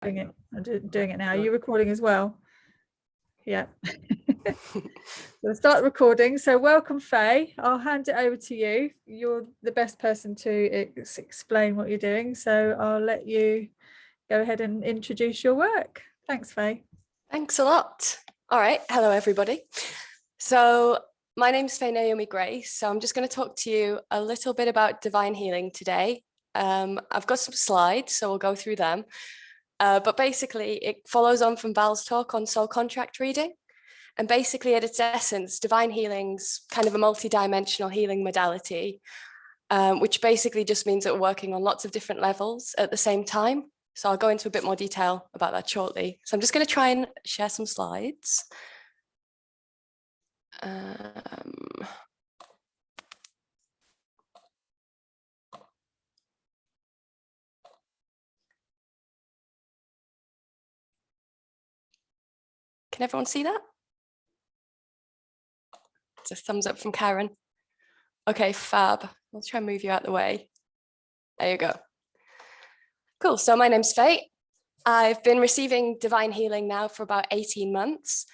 Doing it. I'm doing it now. Are you recording as well? Yeah. We'll start recording. So welcome, Faye. I'll hand it over to you. You're the best person to explain what you're doing. So I'll let you go ahead and introduce your work. Thanks, Faye. Thanks a lot. All right. Hello, everybody. So my name's Faye Naomi Grace. So I'm just going to talk to you a little bit about divine healing today. I've got some slides, so we'll go through them. But basically, it follows on from Val's talk on soul contract reading. And basically, at its essence, divine healing's kind of a multi-dimensional healing modality, which basically just means that we're working on lots of different levels at the same time. So I'll go into a bit more detail about that shortly. So I'm just going to try and share some slides. Can everyone see that? It's a thumbs up from Karen. Okay, fab. I'll try and move you out the way. There you go. Cool. So my name's Faye. I've been receiving divine healing now for about 18 months.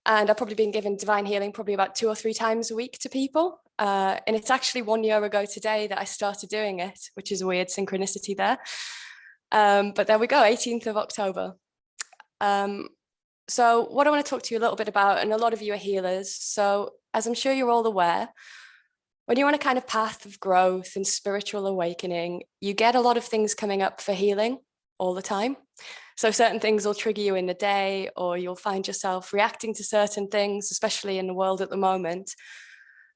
And I've probably been given divine healing probably about 2 or 3 times a week to people. And it's actually 1 year ago today that I started doing it, which is a weird synchronicity there. But there we go, 18th of October. So what I want to talk to you a little bit about, and a lot of you are healers. So as I'm sure you're all aware, when you're on a kind of path of growth and spiritual awakening, you get a lot of things coming up for healing all the time. So certain things will trigger you in the day, or you'll find yourself reacting to certain things, especially in the world at the moment.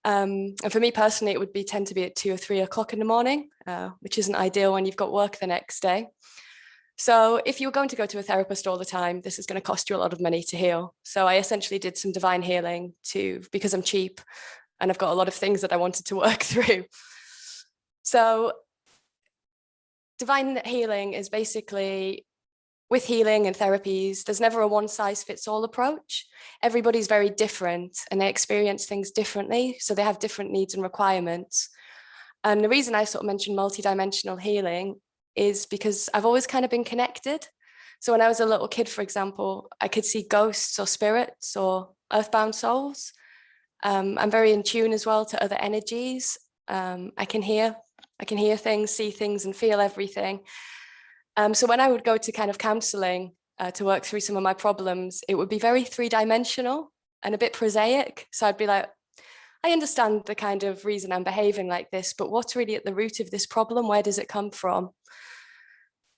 And for me personally, it would tend to be at 2 or 3 o'clock in the morning, which isn't ideal when you've got work the next day. So if you're going to go to a therapist all the time, this is going to cost you a lot of money to heal. So I essentially did some divine healing because I'm cheap and I've got a lot of things that I wanted to work through. So divine healing is basically, with healing and therapies, there's never a one-size-fits-all approach. Everybody's very different and they experience things differently. So they have different needs and requirements. And the reason I sort of mentioned multidimensional healing is because I've always kind of been connected. So when I was a little kid, for example, I could see ghosts or spirits or earthbound souls. I'm very in tune as well to other energies. I can hear things, see things, and feel everything. So when I would go to kind of counseling to work through some of my problems, it would be very 3-dimensional and a bit prosaic. So I'd be like, I understand the kind of reason I'm behaving like this, but what's really at the root of this problem? Where does it come from?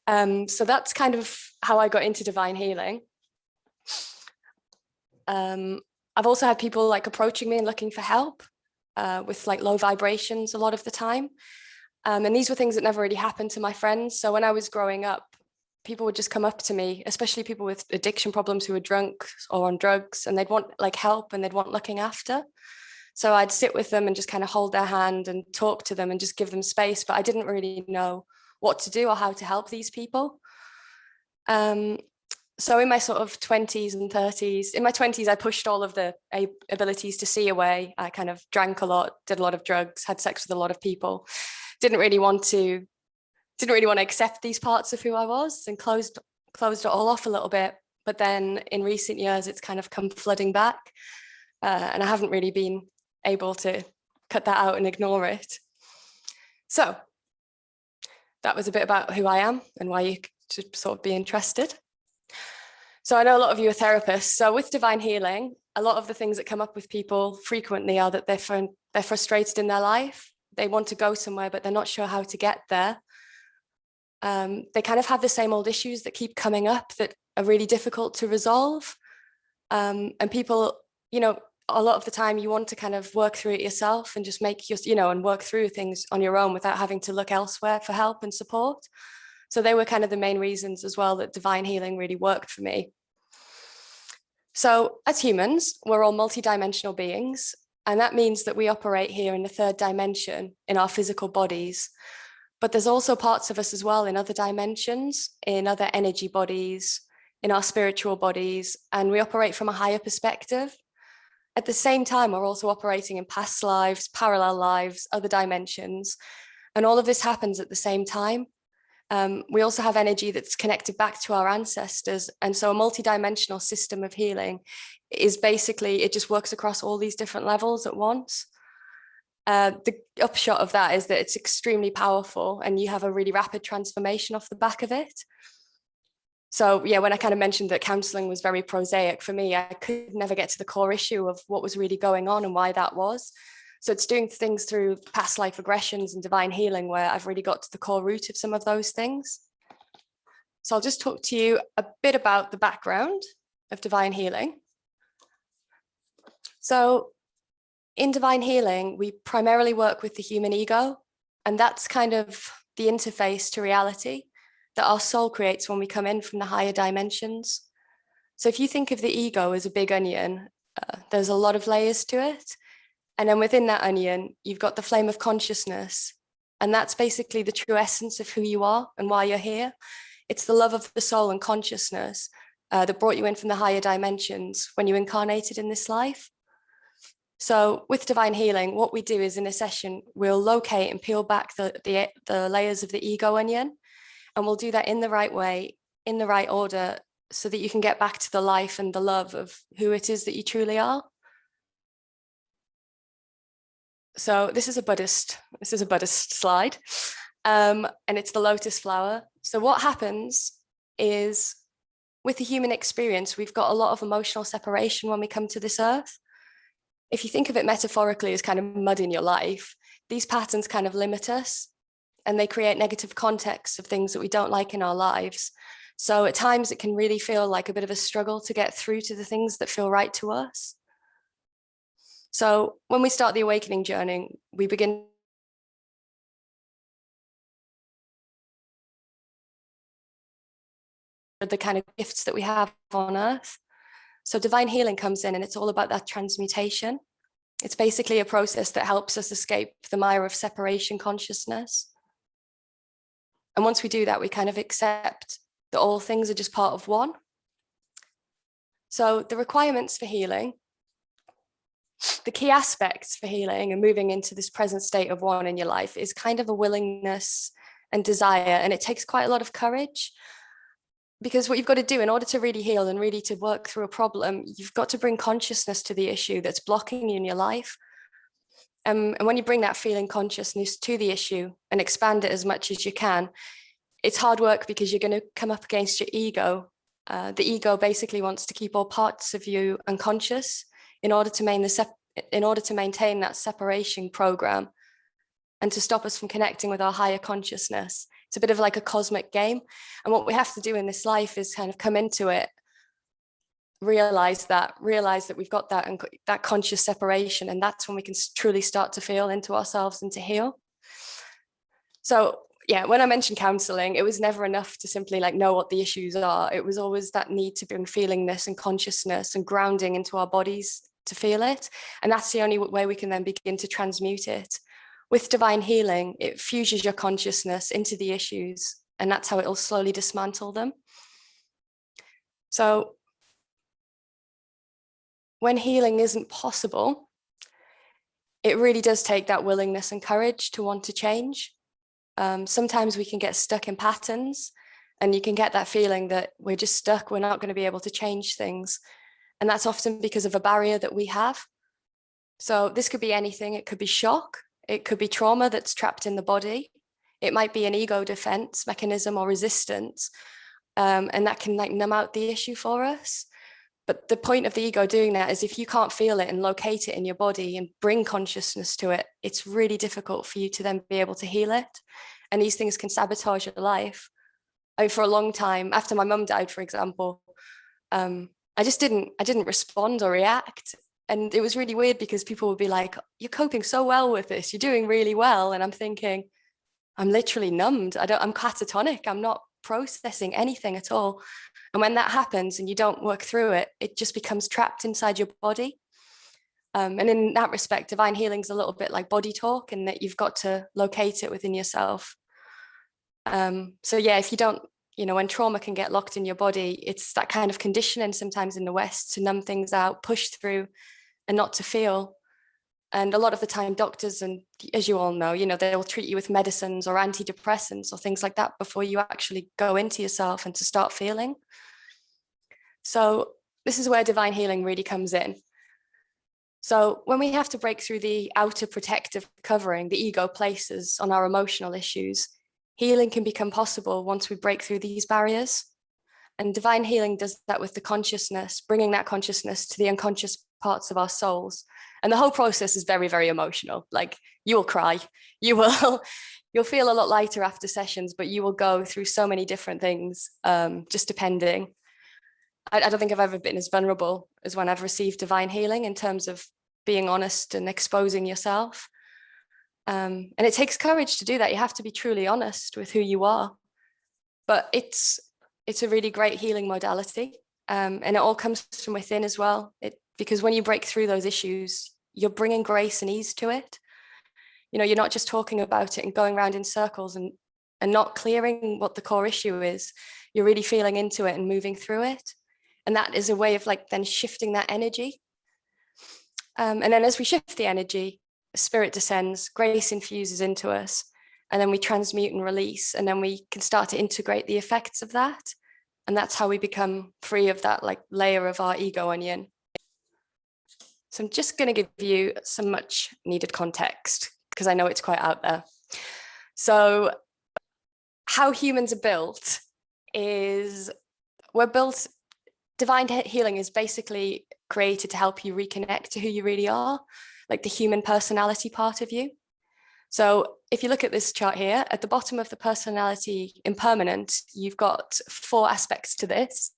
So that's kind of how I got into divine healing. I've also had people like approaching me and looking for help with like low vibrations a lot of the time. And these were things that never really happened to my friends. So when I was growing up, people would just come up to me, especially people with addiction problems who were drunk or on drugs, and they'd want like help and they'd want looking after. So I'd sit with them and just kind of hold their hand and talk to them and just give them space. But I didn't really know what to do or how to help these people. So in my sort of 20s and 30s, in my 20s, I pushed all of the abilities to see away. I kind of drank a lot, did a lot of drugs, had sex with a lot of people. Didn't really want to accept these parts of who I was, and closed it all off a little bit. But then in recent years, it's kind of come flooding back. And I haven't really been able to cut that out and ignore it. So that was a bit about who I am and why you should sort of be interested. So I know a lot of you are therapists. So with divine healing, a lot of the things that come up with people frequently are that they're frustrated in their life. They want to go somewhere, but they're not sure how to get there. They kind of have the same old issues that keep coming up that are really difficult to resolve. And people, a lot of the time you want to kind of work through it yourself and just and work through things on your own without having to look elsewhere for help and support. So they were kind of the main reasons as well that divine healing really worked for me. So as humans, we're all multidimensional beings. And that means that we operate here in the 3rd dimension in our physical bodies. But there's also parts of us as well in other dimensions, in other energy bodies, in our spiritual bodies, and we operate from a higher perspective. At the same time, we're also operating in past lives, parallel lives, other dimensions, and all of this happens at the same time. We also have energy that's connected back to our ancestors. And so a multidimensional system of healing is basically, it just works across all these different levels at once. The upshot of that is that it's extremely powerful and you have a really rapid transformation off the back of it. So yeah, when I kind of mentioned that counseling was very prosaic for me, I could never get to the core issue of what was really going on and why that was. So it's doing things through past life regressions and divine healing where I've really got to the core root of some of those things. So I'll just talk to you a bit about the background of divine healing. So in divine healing, we primarily work with the human ego, and that's kind of the interface to reality that our soul creates when we come in from the higher dimensions. So if you think of the ego as a big onion, there's a lot of layers to it. And then within that onion, you've got the flame of consciousness. And that's basically the true essence of who you are and why you're here. It's the love of the soul and consciousness that brought you in from the higher dimensions when you incarnated in this life. So with divine healing, what we do is in a session, we'll locate and peel back the layers of the ego onion. And we'll do that in the right way, in the right order, so that you can get back to the life and the love of who it is that you truly are. So this is a Buddhist slide, and it's the lotus flower. So what happens is with the human experience, we've got a lot of emotional separation when we come to this earth. If you think of it metaphorically as kind of mud in your life, these patterns kind of limit us. And they create negative contexts of things that we don't like in our lives. So at times it can really feel like a bit of a struggle to get through to the things that feel right to us. So when we start the awakening journey, we begin the kind of gifts that we have on earth. So divine healing comes in and it's all about that transmutation. It's basically a process that helps us escape the mire of separation consciousness. And once we do that, we kind of accept that all things are just part of one. So the requirements for healing, the key aspects for healing and moving into this present state of one in your life is kind of a willingness and desire. And it takes quite a lot of courage, because what you've got to do in order to really heal and really to work through a problem, you've got to bring consciousness to the issue that's blocking you in your life. And when you bring that feeling consciousness to the issue and expand it as much as you can, it's hard work because you're going to come up against your ego. The ego basically wants to keep all parts of you unconscious in order to maintain that separation program and to stop us from connecting with our higher consciousness. It's a bit of like a cosmic game. And what we have to do in this life is kind of come into it, realize that we've got that conscious separation, and that's when we can truly start to feel into ourselves and to heal. So yeah, when I mentioned counseling, it was never enough to simply like know what the issues are. It was always that need to bring feelingness and consciousness and grounding into our bodies to feel it. And that's the only way we can then begin to transmute it. With divine healing, it fuses your consciousness into the issues, and that's how it'll slowly dismantle them. So when healing isn't possible, it really does take that willingness and courage to want to change. Sometimes we can get stuck in patterns, and you can get that feeling that we're just stuck, we're not going to be able to change things. And that's often because of a barrier that we have. So this could be anything. It could be shock. It could be trauma that's trapped in the body. It might be an ego defense mechanism or resistance. And that can like numb out the issue for us. But the point of the ego doing that is if you can't feel it and locate it in your body and bring consciousness to it, it's really difficult for you to then be able to heal it. And these things can sabotage your life. I mean, for a long time, after my mum died, for example, I didn't respond or react. And it was really weird because people would be like, you're coping so well with this, you're doing really well. And I'm thinking, I'm literally numbed. I'm catatonic. I'm not processing anything at all. And when that happens and you don't work through it, it just becomes trapped inside your body. And in that respect, divine healing is a little bit like body talk, in that you've got to locate it within yourself. So yeah, if you don't, when trauma can get locked in your body, it's that kind of conditioning sometimes in the West to numb things out, push through and not to feel. And a lot of the time doctors, and as you all know, they will treat you with medicines or antidepressants or things like that before you actually go into yourself and to start feeling. So this is where divine healing really comes in. So when we have to break through the outer protective covering the ego places on our emotional issues, healing can become possible once we break through these barriers. And divine healing does that with the consciousness, bringing that consciousness to the unconscious parts of our souls. And the whole process is very, very emotional. Like, you will cry, you'll feel a lot lighter after sessions, but you will go through so many different things, just depending. I don't think I've ever been as vulnerable as when I've received divine healing in terms of being honest and exposing yourself. And it takes courage to do that. You have to be truly honest with who you are. But it's a really great healing modality. And it all comes from within as well. Because when you break through those issues, you're bringing grace and ease to it. You're not just talking about it and going around in circles and not clearing what the core issue is. You're really feeling into it and moving through it. And that is a way of then shifting that energy. And then as we shift the energy, spirit descends, grace infuses into us, and then we transmute and release, and then we can start to integrate the effects of that. And that's how we become free of that layer of our ego onion. So I'm just going to give you some much needed context because I know it's quite out there. So how humans are built is divine healing is basically created to help you reconnect to who you really are, like the human personality part of you. So if you look at this chart here, at the bottom of the personality impermanent, you've got 4 aspects to this.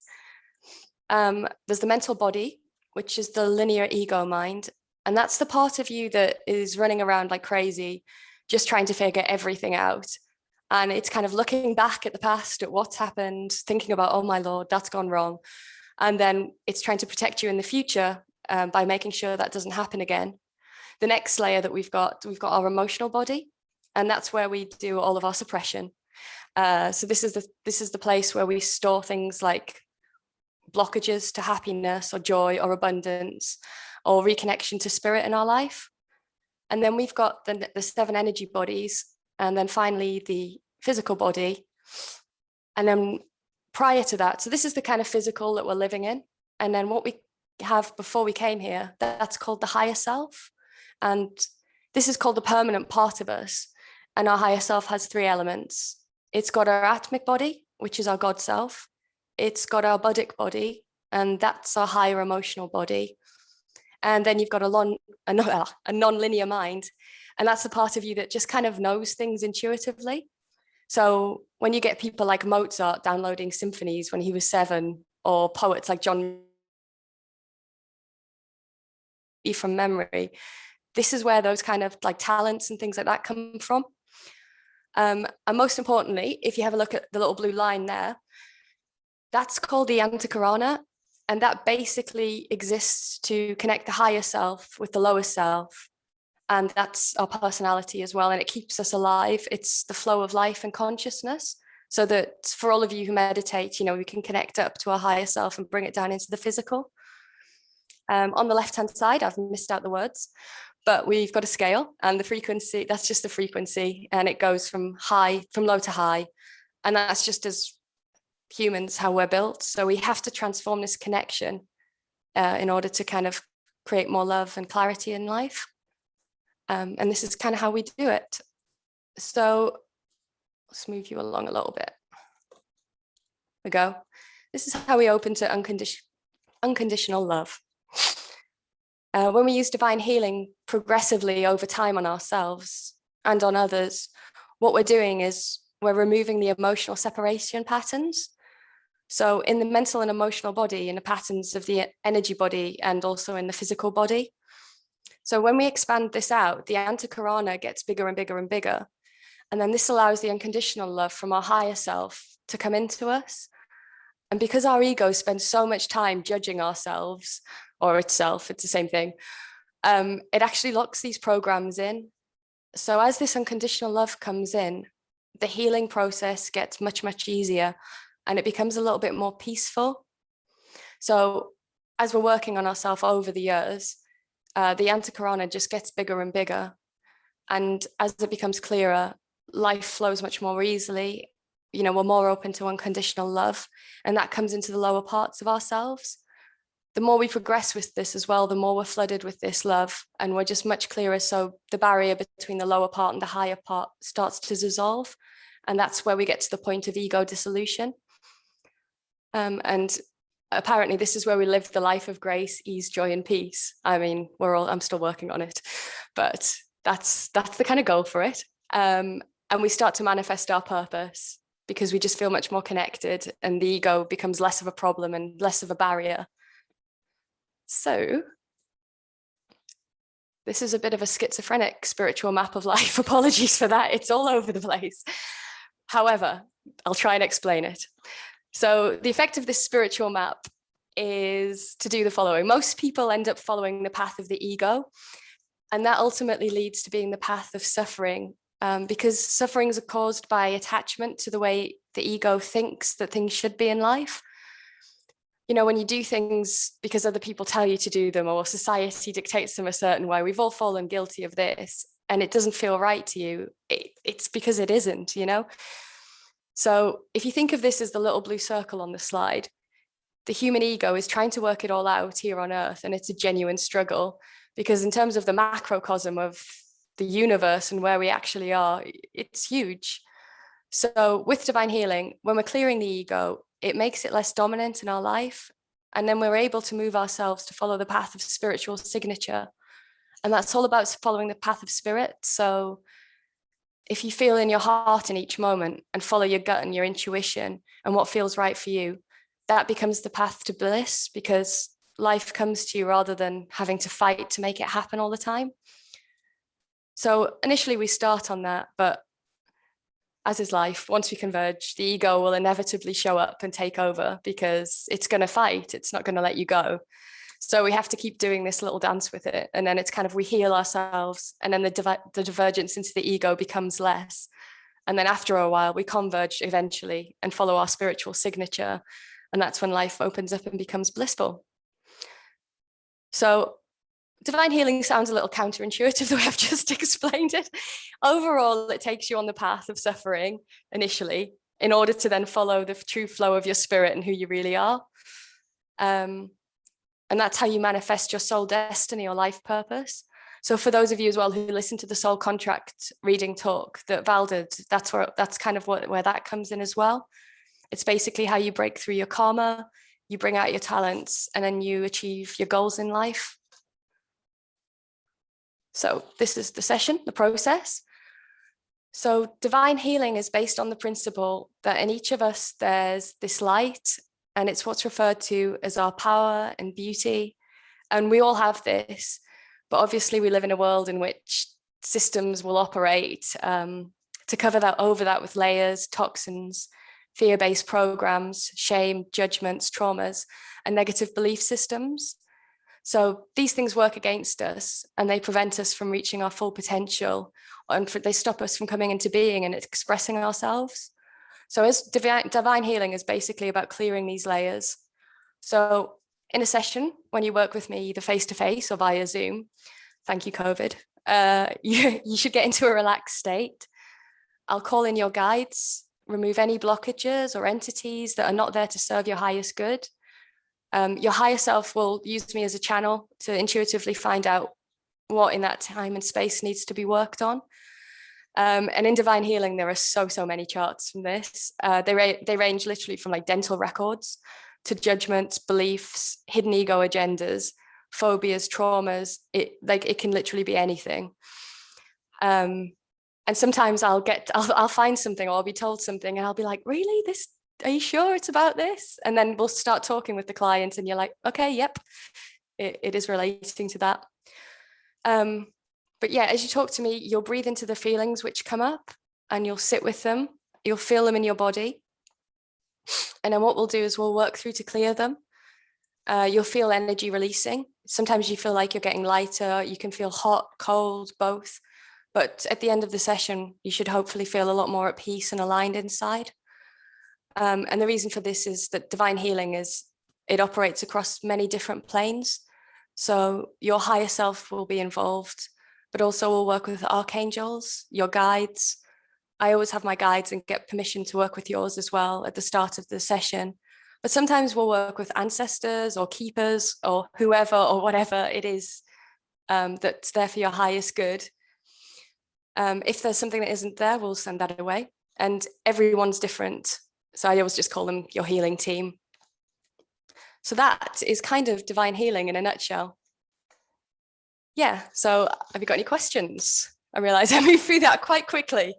There's the mental body, which is the linear ego mind. And that's the part of you that is running around like crazy, just trying to figure everything out. And it's kind of looking back at the past, at what's happened, thinking about, oh my Lord, that's gone wrong. And then it's trying to protect you in the future by making sure that doesn't happen again. The next layer that we've got our emotional body, and that's where we do all of our suppression. So this is the place where we store things like blockages to happiness or joy or abundance or reconnection to spirit in our life. And then we've got the 7 energy bodies, and then finally the physical body. And then prior to that, so this is the kind of physical that we're living in. And then what we have before we came here, that's called the higher self. And this is called the permanent part of us. And our higher self has 3 elements. It's got our atmic body, which is our God self. It's got our buddhic body, and that's our higher emotional body. And then you've got a non-linear mind, and that's the part of you that just kind of knows things intuitively. So when you get people like Mozart downloading symphonies when he was 7, or poets like John from memory, this is where those kind of talents and things like that come from. And most importantly, if you have a look at the little blue line there, that's called the Antakarana, and that basically exists to connect the higher self with the lower self. And that's our personality as well. And it keeps us alive. It's the flow of life and consciousness. So that for all of you who meditate, we can connect up to our higher self and bring it down into the physical. On the left-hand side, I've missed out the words, but we've got a scale, and the frequency, that's just the frequency. And it goes from low to high. And that's just as humans, how we're built. So we have to transform this connection in order to kind of create more love and clarity in life. And this is kind of how we do it. So let's move you along a little bit. There we go. This is how we open to unconditional love. When we use divine healing progressively over time on ourselves and on others, what we're doing is we're removing the emotional separation patterns. So in the mental and emotional body, in the patterns of the energy body, and also in the physical body. So when we expand this out, the Antakarana gets bigger and bigger and bigger. And then this allows the unconditional love from our higher self to come into us. And because our ego spends so much time judging ourselves or itself, it's the same thing, it actually locks these programs in. So as this unconditional love comes in, the healing process gets much, much easier, and it becomes a little bit more peaceful. So as we're working on ourselves over the years, the anticorona just gets bigger and bigger. And as it becomes clearer, life flows much more easily. You know, we're more open to unconditional love, and that comes into the lower parts of ourselves. The more we progress with this as well, the more we're flooded with this love, and we're just much clearer. So the barrier between the lower part and the higher part starts to dissolve. And that's where we get to the point of ego dissolution. And apparently this is where we live the life of grace, ease, joy, and peace. I mean, I'm still working on it, but that's the kind of goal for it. And we start to manifest our purpose because we just feel much more connected, and the ego becomes less of a problem and less of a barrier. So this is a bit of a schizophrenic spiritual map of life. Apologies for that. It's all over the place. However, I'll try and explain it. So the effect of this spiritual map is to do the following. Most people end up following the path of the ego, and that ultimately leads to being the path of suffering, because sufferings are caused by attachment to the way the ego thinks that things should be in life. You know, when you do things because other people tell you to do them, or society dictates them a certain way, we've all fallen guilty of this, and it doesn't feel right to you. It's because it isn't, you know? So if you think of this as the little blue circle on the slide, the human ego is trying to work it all out here on Earth, and it's a genuine struggle, because in terms of the macrocosm of the universe and where we actually are, it's huge. So with divine healing, when we're clearing the ego, it makes it less dominant in our life. And then we're able to move ourselves to follow the path of spiritual signature. And that's all about following the path of spirit. So if you feel in your heart in each moment and follow your gut and your intuition and what feels right for you, that becomes the path to bliss, because life comes to you rather than having to fight to make it happen all the time. So initially we start on that, but as is life, once we converge, the ego will inevitably show up and take over, because it's going to fight. It's not going to let you go. So we have to keep doing this little dance with it. And then it's kind of, we heal ourselves, and then the divergence into the ego becomes less. And then after a while, we converge eventually and follow our spiritual signature. And that's when life opens up and becomes blissful. So divine healing sounds a little counterintuitive the way I've just explained it. Overall, it takes you on the path of suffering initially, in order to then follow the true flow of your spirit and who you really are. And that's how you manifest your soul destiny or life purpose. So for those of you as well who listen to the soul contract reading talk that Val did, that's kind of where that comes in as well. It's basically how you break through your karma, you bring out your talents, and then you achieve your goals in life. So this is the session, the process. So divine healing is based on the principle that in each of us, there's this light, and it's what's referred to as our power and beauty. And we all have this, but obviously we live in a world in which systems will operate to cover that over that with layers, toxins, fear-based programs, shame, judgments, traumas, and negative belief systems. So these things work against us, and they prevent us from reaching our full potential, and they stop us from coming into being and expressing ourselves. So as divine healing is basically about clearing these layers. So in a session, when you work with me, either face-to-face or via Zoom, thank you, COVID, you should get into a relaxed state. I'll call in your guides, remove any blockages or entities that are not there to serve your highest good. Your higher self will use me as a channel to intuitively find out what in that time and space needs to be worked on. And in divine healing, there are so many charts from this. They range literally from like dental records to judgments, beliefs, hidden ego agendas, phobias, traumas. It can literally be anything. And sometimes I'll find something, or I'll be told something, and I'll be like, really, this? Are you sure it's about this? And then we'll start talking with the client, and you're like, okay, yep, it is relating to that. But yeah, as you talk to me, you'll breathe into the feelings which come up, and you'll sit with them. You'll feel them in your body. And then what we'll do is we'll work through to clear them. You'll feel energy releasing. Sometimes you feel like you're getting lighter. You can feel hot, cold, both. But at the end of the session, you should hopefully feel a lot more at peace and aligned inside. And the reason for this is that divine healing it operates across many different planes. So your higher self will be involved, but also we'll work with archangels, your guides. I always have my guides and get permission to work with yours as well at the start of the session. But sometimes we'll work with ancestors or keepers or whoever or whatever it is that's there for your highest good. If there's something that isn't there, we'll send that away. And everyone's different. So I always just call them your healing team. So that is kind of divine healing in a nutshell. Yeah, so have you got any questions? I realize I moved through that quite quickly.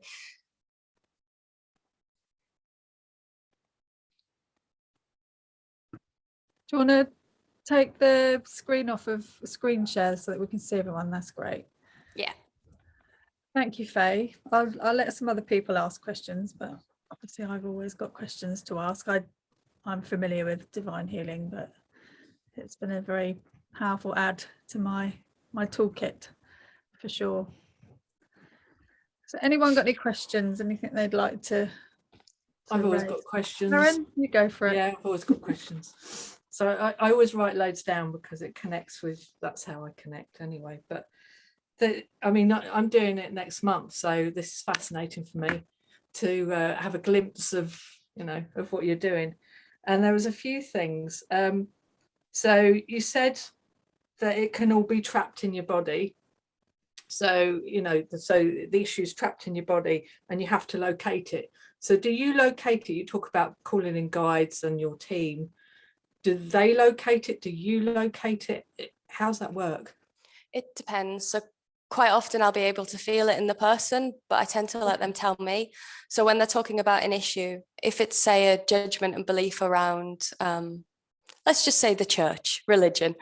Do you want to take the screen off of screen share so that we can see everyone? That's great. Yeah. Thank you, Faye. I'll let some other people ask questions, but obviously I've always got questions to ask. I'm familiar with divine healing, but it's been a very powerful add to my toolkit for sure. So anyone got any questions, anything they'd like to I've always raise? got questions. Karen, you go for it. Yeah, I've always got questions. So I always write loads down because it connects with, that's how I connect anyway. But I mean, I'm doing it next month, so this is fascinating for me to have a glimpse of, of what you're doing. And there was a few things. So you said that it can all be trapped in your body. So, so the issue is trapped in your body and you have to locate it. So do you locate it? You talk about calling in guides and your team. Do they locate it? Do you locate it? How's that work? It depends. So quite often I'll be able to feel it in the person, but I tend to let them tell me. So when they're talking about an issue, if it's, say, a judgment and belief around, let's just say the church, religion,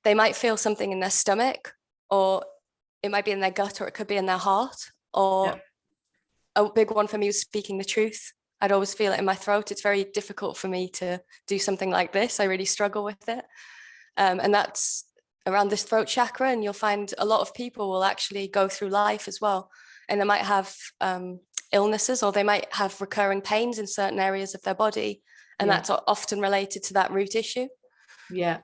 they might feel something in their stomach, or it might be in their gut, or it could be in their heart, or a big one for me was speaking the truth. I'd always feel it in my throat. It's very difficult for me to do something like this. I really struggle with it. And that's around this throat chakra. And you'll find a lot of people will actually go through life as well. And they might have illnesses, or they might have recurring pains in certain areas of their body. And that's often related to that root issue. Yeah,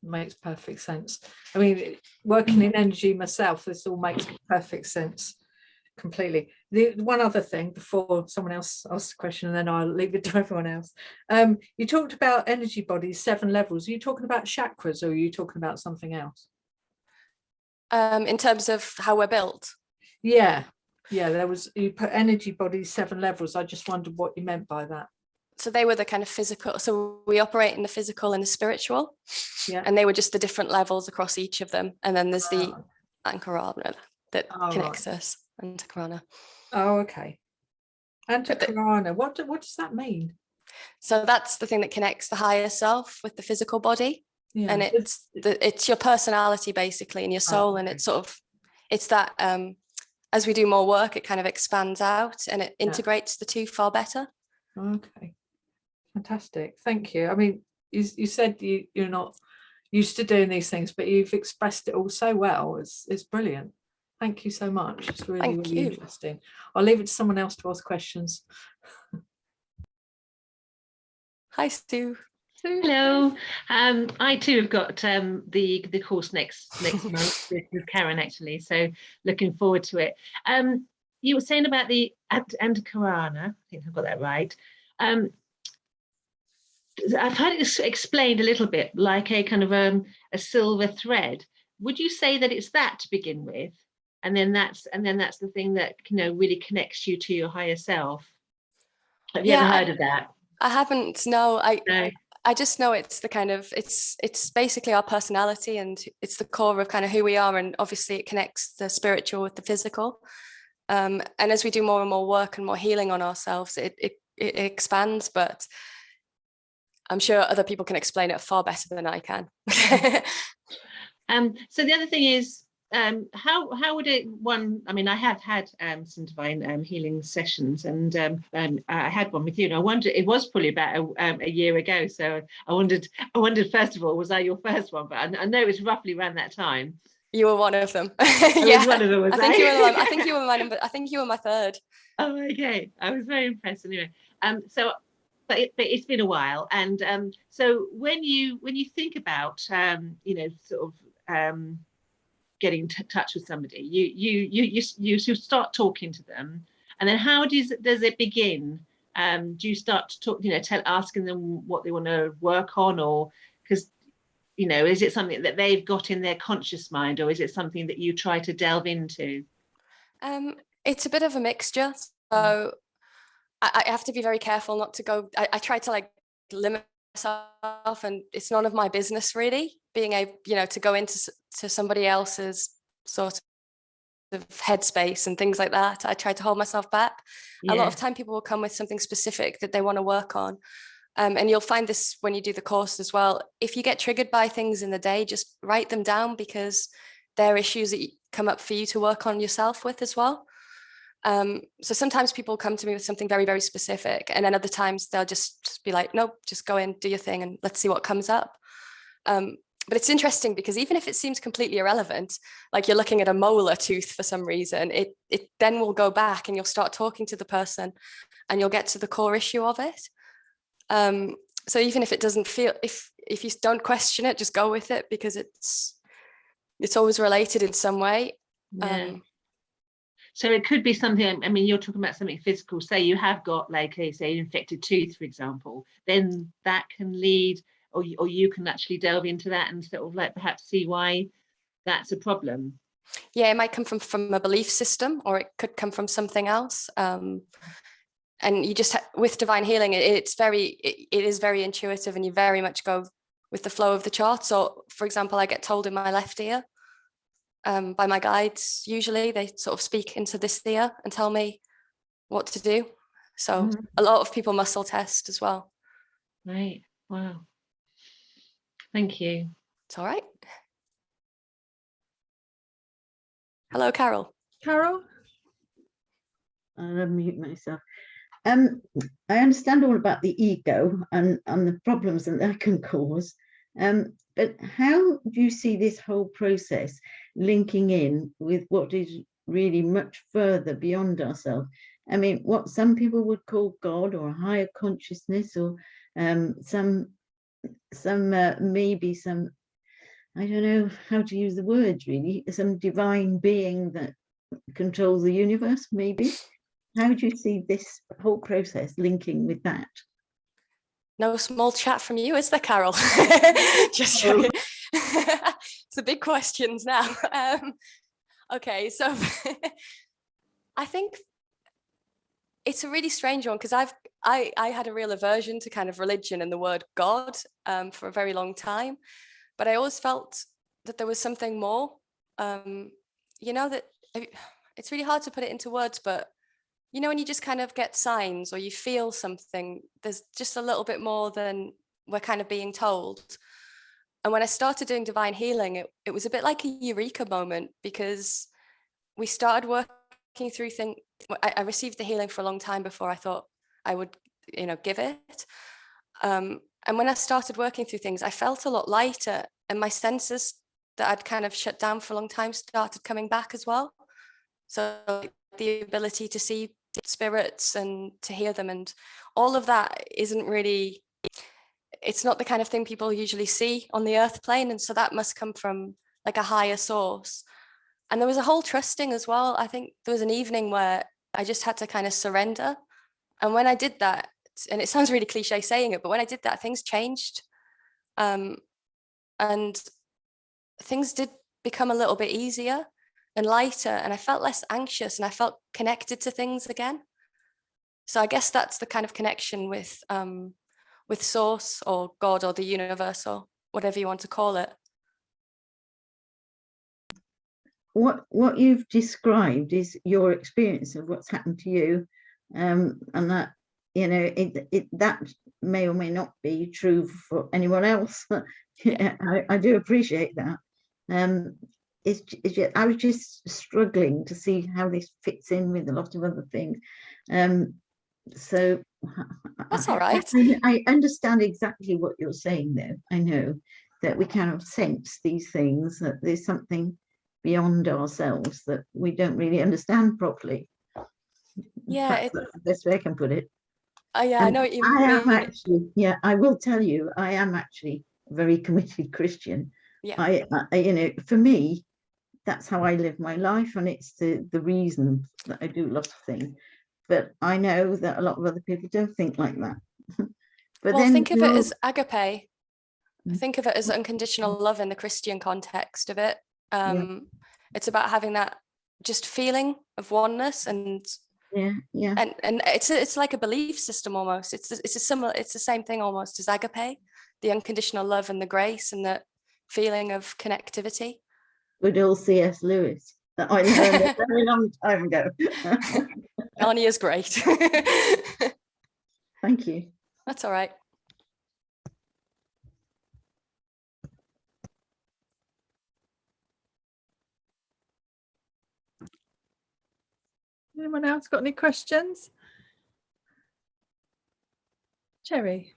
makes perfect sense. I mean, working in energy myself, this all makes perfect sense. Completely. The one other thing before someone else asks a question, and then I'll leave it to everyone else. You talked about energy bodies, 7 levels. Are you talking about chakras, or are you talking about something else? In terms of how we're built? Yeah, you put energy bodies 7 levels. I just wondered what you meant by that. So they were the kind of physical. So we operate in the physical and the spiritual. Yeah. And they were just the different levels across each of them. And then there's the Ankarana that connects us. Antakarana. Oh, okay. Antakarana. What does that mean? So that's the thing that connects the higher self with the physical body. Yeah. And it's your personality basically, and your soul. And it's sort of, it's that as we do more work, it kind of expands out and it integrates the two far better. Okay. Fantastic. Thank you. I mean, you said you're not used to doing these things, but you've expressed it all so well. It's brilliant. Thank you so much. It's really interesting. I'll leave it to someone else to ask questions. Hi, Stu. Hello. I too have got the course next month with Karen, actually. So looking forward to it. You were saying about the Antakarana. I think I've got that right. I've had it explained a little bit like a kind of a silver thread. Would you say that it's that to begin with, and then that's the thing that really connects you to your higher self? Have you ever heard of that? I haven't. No, I just know it's the kind of it's basically our personality, and it's the core of kind of who we are, and obviously it connects the spiritual with the physical. And as we do more and more work and more healing on ourselves, it expands, but I'm sure other people can explain it far better than I can. So the other thing is, how would it I mean, I have had some divine healing sessions, and I had one with you, and I wondered, it was probably about a year ago, so I wondered first of all, was I your first one? But I know it was roughly around that time. You were one of them. Yeah, one of them, was I think you were. I think you were my number. I think you were my third. Oh, okay. I was very impressed anyway. So but it's been a while. And so when you think about sort of getting in touch with somebody, you start talking to them, and then how does it begin? Do you start to talk, asking them what they want to work on, or because is it something that they've got in their conscious mind, or is it something that you try to delve into? It's a bit of a mixture. So I have to be very careful not to go. I try to like limit myself, and it's none of my business really. Being able, to go into somebody else's sort of headspace and things like that, I try to hold myself back. A lot of time, people will come with something specific that they want to work on. And you'll find this when you do the course as well. If you get triggered by things in the day, just write them down, because they're issues that come up for you to work on yourself with as well. So sometimes people come to me with something very, very specific, and then other times they'll just be like, nope, just go in, do your thing, and let's see what comes up. But it's interesting because even if it seems completely irrelevant, like you're looking at a molar tooth for some reason, it then will go back and you'll start talking to the person and you'll get to the core issue of it. So even if it doesn't feel, if you don't question it, just go with it, because it's always related in some way. So it could be something, I mean, you're talking about something physical. Say you have got, like, say, an infected tooth, for example, then that can lead, or you can actually delve into that and sort of like perhaps see why that's a problem. Yeah, it might come from a belief system, or it could come from something else. And you just, with divine healing, it is very intuitive, and you very much go with the flow of the chart. So, for example, I get told in my left ear by my guides. Usually they sort of speak into this ear and tell me what to do. So a lot of people muscle test as well. Right. Wow. Thank you. It's all right. Hello, Carol. Carol? I'll unmute myself. I understand all about the ego and the problems that can cause. But how do you see this whole process linking in with what is really much further beyond ourselves? I mean, what some people would call God, or a higher consciousness, or some maybe some, I don't know how to use the words really, some divine being that controls the universe, maybe. How do you see this whole process linking with that? No small chat from you, is there, Carol? Just it's the big questions now. Okay, so I think it's a really strange one, because I had a real aversion to kind of religion and the word God for a very long time, but I always felt that there was something more. That it's really hard to put it into words, but when you just kind of get signs or you feel something, there's just a little bit more than we're kind of being told. And when I started doing divine healing, it was a bit like a eureka moment, because we started working through things. I received the healing for a long time before I thought I would, give it. And when I started working through things, I felt a lot lighter, and my senses that I'd kind of shut down for a long time started coming back as well. So the ability to see spirits and to hear them, and all of that isn't really, it's not the kind of thing people usually see on the earth plane, and so that must come from like a higher source. And there was a whole trusting as well. I think there was an evening where I just had to kind of surrender, and when I did that, and it sounds really cliche saying it, but when I did that, things changed, and things did become a little bit easier and lighter, and I felt less anxious, and I felt connected to things again. So I guess that's the kind of connection with source, or God, or the universe, or whatever you want to call it. What you've described is your experience of what's happened to you, and that that may or may not be true for anyone else. I do appreciate that. I was just struggling to see how this fits in with a lot of other things. So that's all right. I understand exactly what you're saying, though. I know that we kind of sense these things, that there's something beyond ourselves that we don't really understand properly. Yeah, that's the best way I can put it. Yeah, I And know what you I am mean. actually, yeah, I will tell you, I am actually a very committed Christian. Yeah. You know, for me, that's how I live my life, and it's the reason that I do lots of things. But I know that a lot of other people don't think like that. But Well, then think of we're it all- as agape. Mm. Think of it as unconditional love in the Christian context of it. It's about having that just feeling of oneness, and yeah, it's like a belief system almost. It's the same thing almost as agape, the unconditional love and the grace and the feeling of connectivity. good old C.S. Lewis that I learned a very long time ago. Narnia is great. Thank you. That's all right. Anyone else got any questions? Cherry.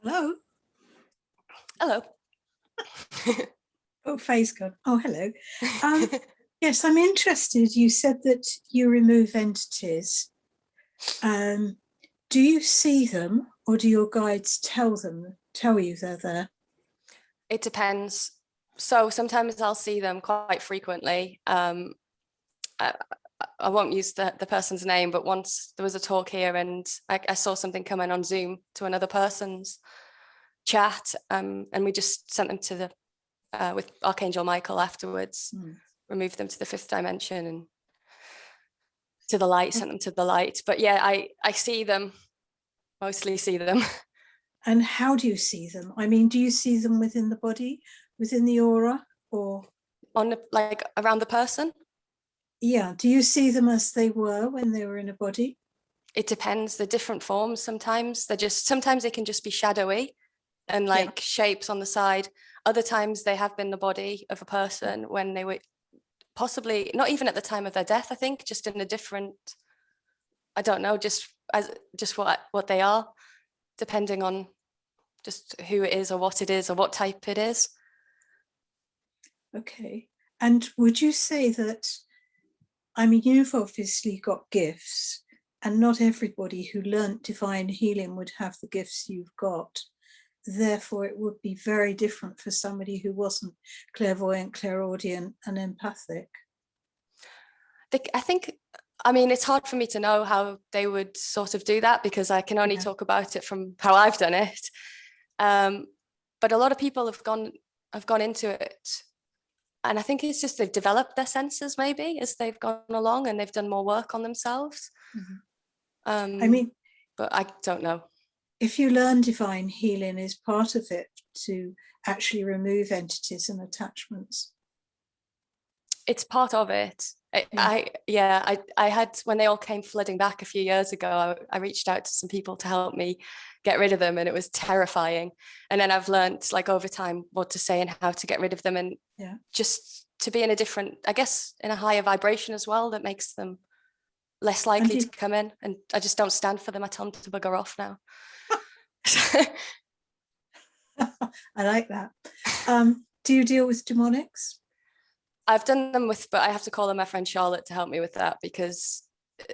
Hello. Hello. Oh, Faye's gone. Oh, hello. Yes, I'm interested. You said that you remove entities. Do you see them, or do your guides tell you they're there? It depends. So sometimes I'll see them quite frequently. I won't use the person's name, but once there was a talk here and I saw something come in on Zoom to another person's chat, and we just sent them to the with Archangel Michael afterwards, removed them to the 5th dimension and to the light, sent them to the light. But yeah, I see them, mostly see them. And how do you see them? I mean, do you see them within the body, within the aura, or On like around the person? Yeah, do you see them as they were when they were in a body? It depends. They're different forms. Sometimes they can just be shadowy and like shapes on the side. Other times they have been the body of a person when they were possibly not even at the time of their death, I think, just in a different, I don't know, just what they are, depending on just who it is or what it is or what type it is. Okay. And would you say that, I mean, you've obviously got gifts, and not everybody who learnt divine healing would have the gifts you've got. Therefore, it would be very different for somebody who wasn't clairvoyant, clairaudient, and empathic. I think, I mean, it's hard for me to know how they would sort of do that because I can only talk about it from how I've done it. But a lot of people have gone into it, and I think it's just they've developed their senses maybe as they've gone along and they've done more work on themselves. I mean, but I don't know. If you learn divine healing, is part of it to actually remove entities and attachments? It's part of it. I had, when they all came flooding back a few years ago, I reached out to some people to help me get rid of them, and it was terrifying. And then I've learned like over time what to say and how to get rid of them, and just to be in a different, I guess, in a higher vibration as well, that makes them less likely to come in. And I just don't stand for them. I tell them to bugger off now. I like that. Do you deal with demonics? I've done them with, but I have to call on my friend Charlotte to help me with that because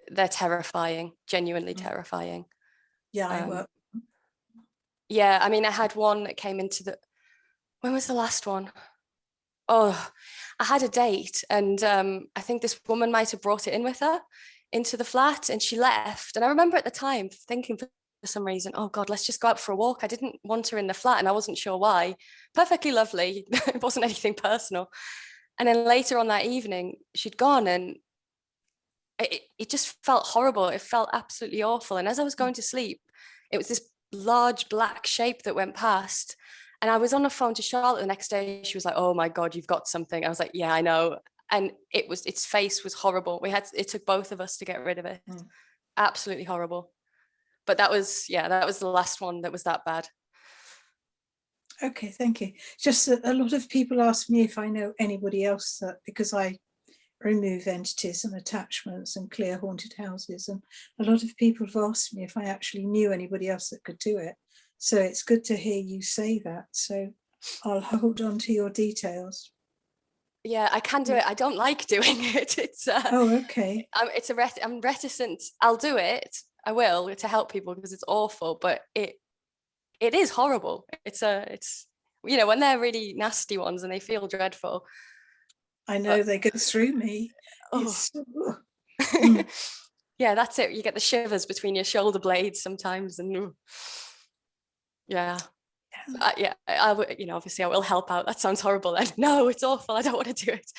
they're terrifying, genuinely terrifying. Yeah, I work. Yeah, I mean, I had one that came into when was the last one? Oh, I had a date, and I think this woman might have brought it in with her into the flat, and she left. And I remember at the time thinking for some reason, oh God, let's just go out for a walk. I didn't want her in the flat and I wasn't sure why. Perfectly lovely. It wasn't anything personal. And then later on that evening, she'd gone, and it just felt horrible. It felt absolutely awful. And as I was going to sleep, it was this large black shape that went past. And I was on the phone to Charlotte the next day. She was like, oh my God, you've got something. I was like, yeah, I know. And its face was horrible. It took both of us to get rid of it. Absolutely horrible. But that was the last one that was that bad. Okay, thank you. Just a lot of people ask me if I know anybody else that, because I remove entities and attachments and clear haunted houses, and a lot of people have asked me if I actually knew anybody else that could do it. So it's good to hear you say that. So I'll hold on to your details. Yeah, I can do it. I don't like doing it. It's Oh, okay. I'm reticent. I'll do it. I will, to help people, because it's awful, but it is horrible. It's when they're really nasty ones and they feel dreadful. I know they go through me. Oh. It's, mm. Yeah, that's it. You get the shivers between your shoulder blades sometimes, and yeah. Obviously I will help out. That sounds horrible then. No, it's awful. I don't want to do it.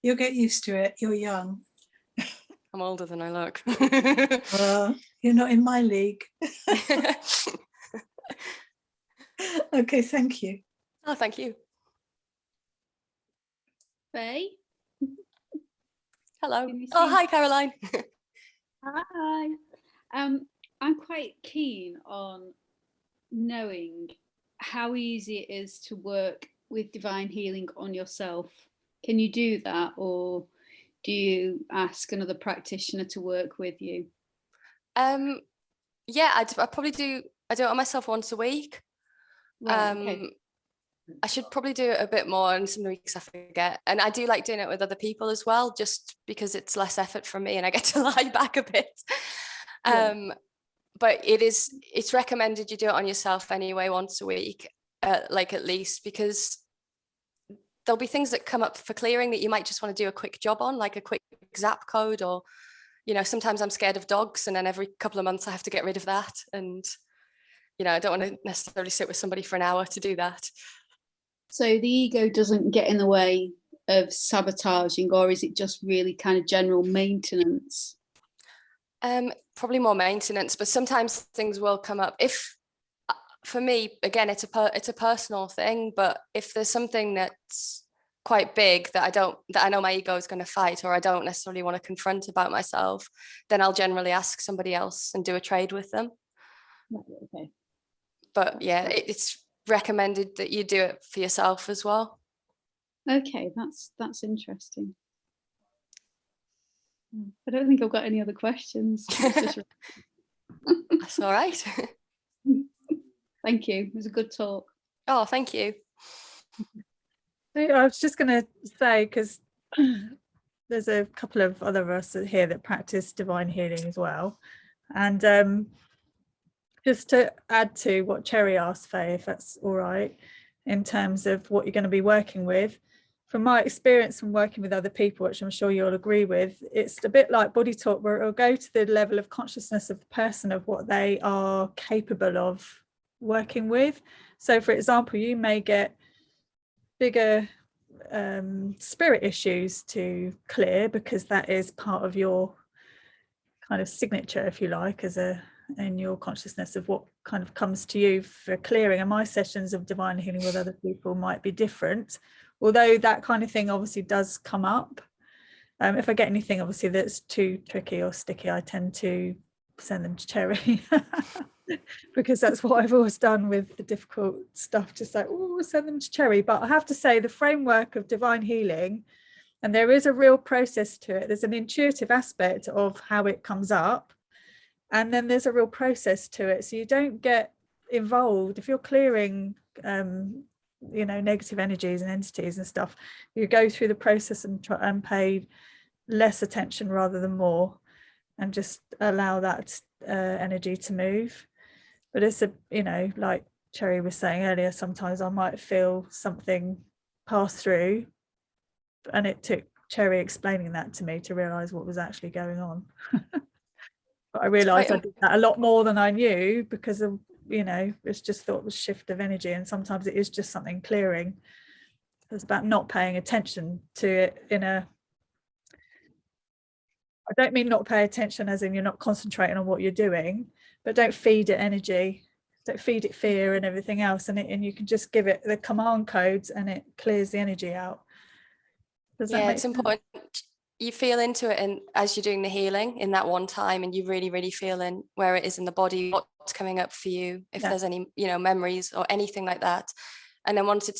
You'll get used to it. You're young. I'm older than I look. You're not in my league. Okay, thank you. Oh, thank you. Faye? Hello. Can you Oh, see- hi, Caroline. Hi. I'm quite keen on knowing how easy it is to work with divine healing on yourself. Can you do that, or do you ask another practitioner to work with you? Yeah, I probably do. I do it on myself once a week. Right, okay. I should probably do it a bit more, and some weeks I forget. And I do like doing it with other people as well, just because it's less effort for me and I get to lie back a bit. Yeah. But it's recommended you do it on yourself anyway, once a week, like at least, because there'll be things that come up for clearing that you might just want to do a quick job on, like a quick zap code, or sometimes I'm scared of dogs, and then every couple of months I have to get rid of that, and I don't want to necessarily sit with somebody for an hour to do that. So the ego doesn't get in the way of sabotaging, or is it just really kind of general maintenance? Probably more maintenance, but sometimes things will come up. If for me, again, it's a personal thing, but if there's something that's quite big that I know my ego is going to fight, or I don't necessarily want to confront about myself, then I'll generally ask somebody else and do a trade with them. Okay. But yeah, it's recommended that you do it for yourself as well. Okay, that's interesting. I don't think I've got any other questions. That's all right. Thank you. It was a good talk. Oh, thank you. I was just going to say, because there's a couple of other of us here that practice divine healing as well, and just to add to what Cherry asked, Faye, if that's all right, in terms of what you're going to be working with. From my experience from working with other people, which I'm sure you'll agree with, it's a bit like body talk, where it'll go to the level of consciousness of the person, of what they are capable of working with. So, for example, you may get bigger spirit issues to clear, because that is part of your kind of signature, if you like, in your consciousness of what kind of comes to you for clearing. And my sessions of divine healing with other people might be different, although that kind of thing obviously does come up. If I get anything obviously that's too tricky or sticky, I tend to send them to Cherry because that's what I've always done with the difficult stuff, just like, oh, send them to Cherry. But I have to say, the framework of divine healing, and there is a real process to it, there's an intuitive aspect of how it comes up, and then there's a real process to it, so you don't get involved if you're clearing negative energies and entities and stuff. You go through the process and try and pay less attention rather than more, and just allow that energy to move. But it's like Cherry was saying earlier, sometimes I might feel something pass through, and it took Cherry explaining that to me to realize what was actually going on. But I realized I did that a lot more than I knew, because of it's just thought it was shift of energy, and sometimes it is just something clearing. It's about not paying attention to it I don't mean not pay attention as in you're not concentrating on what you're doing, but don't feed it energy, don't feed it fear and everything else, and you can just give it the command codes and it clears the energy out. Does that make sense? Important. You feel into it, and as you're doing the healing in that one time, and you really feel in where it is in the body, what's coming up for you, if there's any memories or anything like that. And then once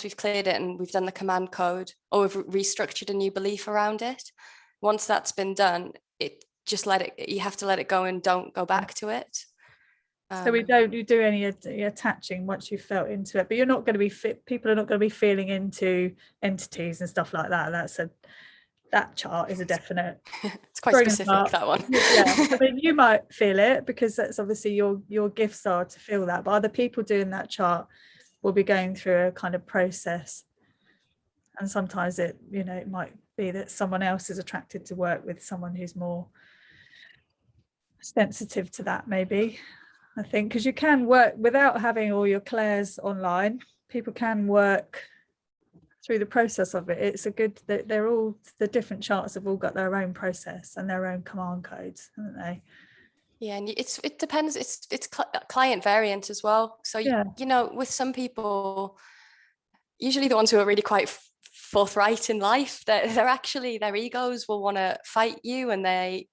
we've cleared it and we've done the command code, or we've restructured a new belief around it, once that's been done, you have to let it go and don't go back to it. So we don't do any attaching once you've felt into it, but you're not going to be people are not going to be feeling into entities and stuff like that. That chart is a definite. It's quite specific, that one. Yeah, I mean, you might feel it because that's obviously your gifts are to feel that, but other people doing that chart will be going through a kind of process, and sometimes it might be that someone else is attracted to work with someone who's more sensitive to that, maybe. I think because you can work without having all your clairs online. People can work through the process of it. It's a good that they're all, the different charts have all got their own process and their own command codes, haven't they? Yeah, and it depends. It's client variant as well. So Yeah. with some people, usually the ones who are really quite forthright in life, they're actually, their egos will want to fight you, and they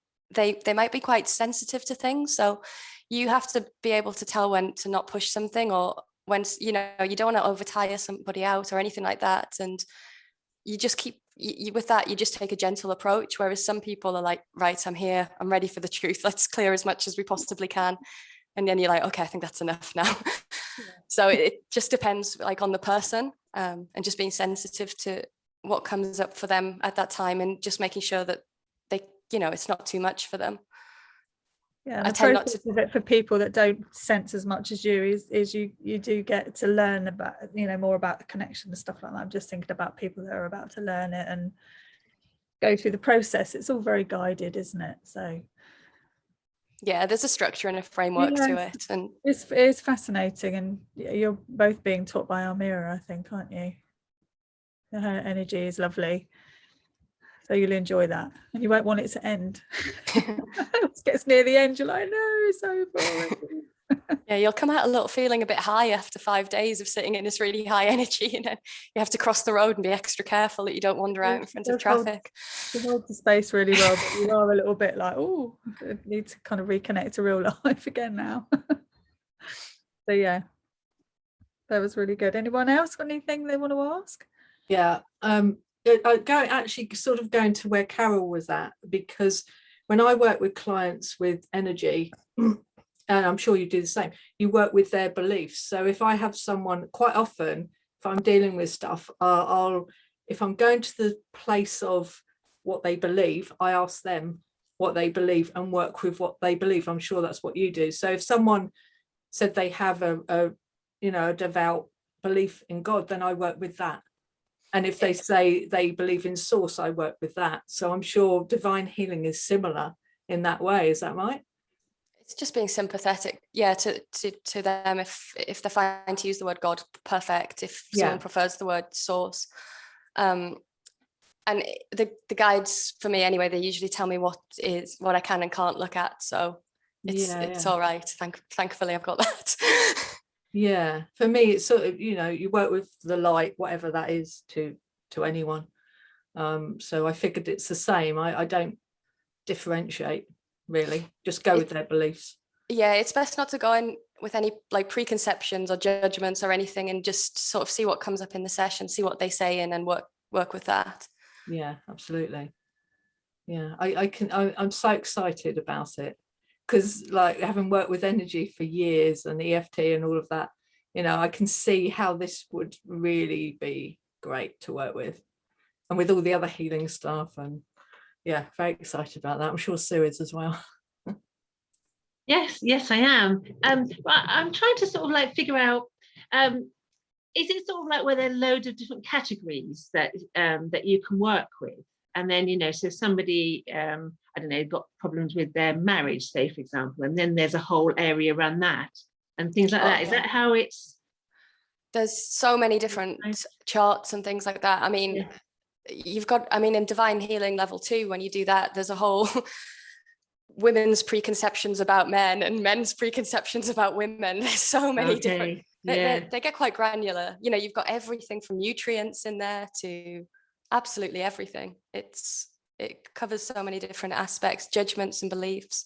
might be quite sensitive to things. So you have to be able to tell when to not push something, or when you don't want to overtire somebody out or anything like that. And you just keep with that, you just take a gentle approach. Whereas some people are like, right, I'm here, I'm ready for the truth. Let's clear as much as we possibly can. And then you're like, okay, I think that's enough now. Yeah. So it just depends like on the person, and just being sensitive to what comes up for them at that time, and just making sure that they, it's not too much for them. Yeah, I tend not to. Of it for people that don't sense as much as you is you do get to learn about more about the connection and stuff like that. I'm just thinking about people that are about to learn it and go through the process. It's all very guided, isn't it? So yeah, there's a structure and a framework to it, and it's fascinating. And you're both being taught by Almira, I think, aren't you? Her energy is lovely. So you'll enjoy that, and you won't want it to end. It gets near the end, you're like, no, it's over. Yeah, you'll come out a little feeling a bit high after 5 days of sitting in this really high energy, and then you have to cross the road and be extra careful that you don't wander out in front of traffic. You hold the space really well, but you are a little bit like, oh, I need to kind of reconnect to real life again now. So yeah, that was really good. Anyone else got anything they want to ask? Yeah, actually sort of going to where Carol was at, because when I work with clients with energy, and I'm sure you do the same, you work with their beliefs. So if I have someone, quite often, if I'm dealing with stuff, if I'm going to the place of what they believe, I ask them what they believe and work with what they believe. I'm sure that's what you do. So if someone said they have a devout belief in God, then I work with that. And if they say they believe in source, I work with that. So I'm sure divine healing is similar in that way. Is that right? It's just being sympathetic, yeah, to them. If they're fine to use the word God, perfect. If someone prefers the word source, and the guides, for me anyway, they usually tell me what I can and can't look at. So it's all right. Thankfully, I've got that. Yeah, for me, it's sort of, you work with the light, whatever that is to anyone. So I figured it's the same. I don't differentiate, really, just go with their beliefs. Yeah, it's best not to go in with any like preconceptions or judgments or anything, and just sort of see what comes up in the session, see what they say, and then work with that. Yeah, absolutely. Yeah, I'm so excited about it, because like having worked with energy for years and EFT and all of that, I can see how this would really be great to work with, and with all the other healing stuff. And yeah, very excited about that. I'm sure Sue is as well. Yes, I am. I'm trying to sort of like figure out, is it sort of like where there are loads of different categories that you can work with? And then, so somebody, I don't know, got problems with their marriage, say, for example, and then there's a whole area around that and things like that. Is that how it's? There's so many different charts and things like that. I mean, you've got, in divine healing level 2, when you do that, there's a whole women's preconceptions about men and men's preconceptions about women. There's so many different, they get quite granular. You've got everything from nutrients in there to absolutely everything. It covers so many different aspects, judgments and beliefs,